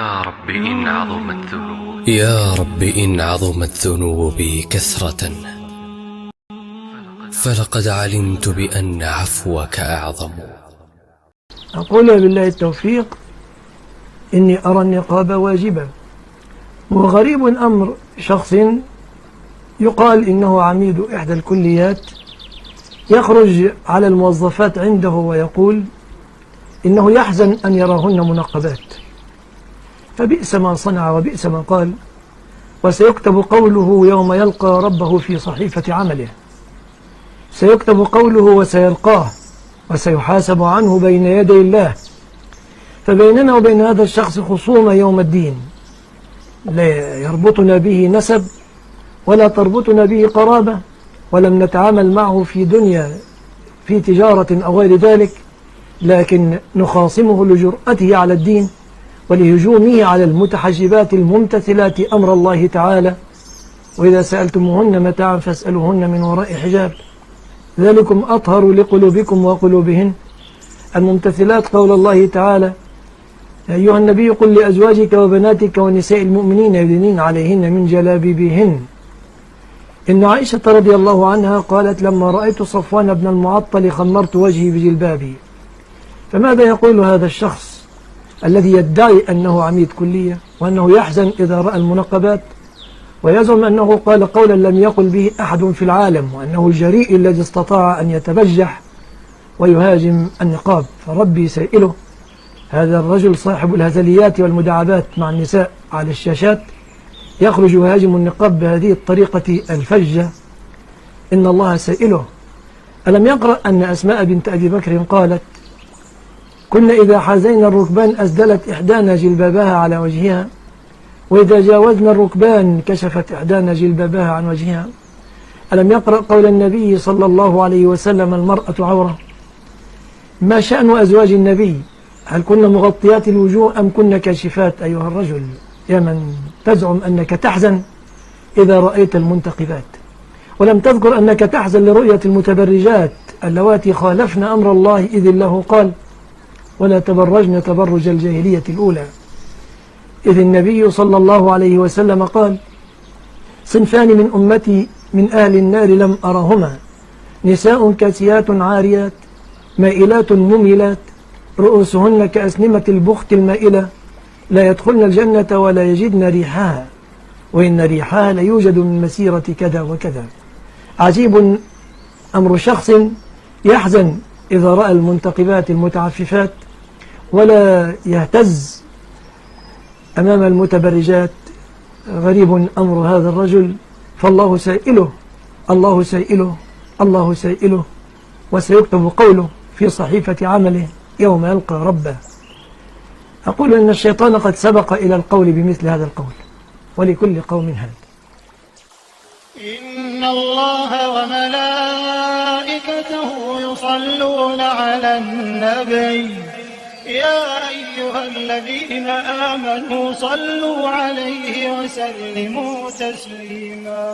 يا رب إن عظمت ذنوبي كثرة فلقد علمت بأن عفوك أعظم. أقول بالله التوفيق إني أرى النقاب واجبا. وغريب أمر شخص يقال إنه عميد إحدى الكليات يخرج على الموظفات عنده ويقول إنه يحزن أن يراهن منقبات، فبئس ما صنع وبئس ما قال. وسيكتب قوله يوم يلقى ربه في صحيفة عمله، سيكتب قوله وسيلقاه وسيحاسب عنه بين يدي الله. فبيننا وبين هذا الشخص خصومة يوم الدين، لا يربطنا به نسب ولا تربطنا به قرابة، ولم نتعامل معه في دنيا في تجارة أو غير ذلك، لكن نخاصمه لجرأته على الدين ولهجومه على المتحجبات الممتثلات أمر الله تعالى: وإذا سألتموهن متاعا فاسألوهن من وراء حجاب ذلكم أطهر لقلوبكم وقلوبهن. الممتثلات قول الله تعالى: يا أيها النبي قل لأزواجك وبناتك ونساء المؤمنين يدنين عليهن من جلابيبهن. إن عائشة رضي الله عنها قالت: لما رأيت صفوان بن المعطل خمرت وجهي بجلبابي. فماذا يقول هذا الشخص الذي يدعي أنه عميد كلية وأنه يحزن إذا رأى المنقبات، ويزعم أنه قال قولا لم يقل به أحد في العالم، وأنه الجريء الذي استطاع أن يتبجح ويهاجم النقاب؟ فربي سائله، هذا الرجل صاحب الهزليات والمداعبات مع النساء على الشاشات يخرج يهاجم النقاب بهذه الطريقة الفجة. إن الله سائله. ألم يقرأ أن أسماء بنت أبي بكر قالت: كنا إذا حازينا الركبان أسدلت إحدانا جلبابها على وجهها، وإذا جاوزنا الركبان كشفت إحدانا جلبابها عن وجهها. ألم يقرأ قول النبي صلى الله عليه وسلم: المرأة عورة؟ ما شأن أزواج النبي؟ هل كن مغطيات الوجوه أم كن كاشفات؟ أيها الرجل يا من تزعم أنك تحزن إذا رأيت المنتقبات، ولم تذكر أنك تحزن لرؤية المتبرجات اللواتي خالفن أمر الله، إذ الله قال: ولا تبرجن تبرج الجاهلية الأولى. إذ النبي صلى الله عليه وسلم قال: صنفان من أمتي من أهل النار لم أرهما: نساء كاسيات عاريات مائلات مميلات رؤوسهن كأسنمة البخت المائلة لا يدخلن الجنة ولا يجدن ريحها، وإن ريحها ليوجد من مسيرة كذا وكذا. عجيب أمر شخص يحزن إذا رأى المنتقبات المتعففات ولا يهتز أمام المتبرجات. غريب أمر هذا الرجل. فالله سائله، الله سائله، الله سائله، وسيكتب قوله في صحيفة عمله يوم يلقى ربه. أقول إن الشيطان قد سبق إلى القول بمثل هذا القول، ولكل قوم هاد. إن الله وملائكته يصلون على النبي يا أيها الذين آمنوا صلوا عليه وسلموا تسليما.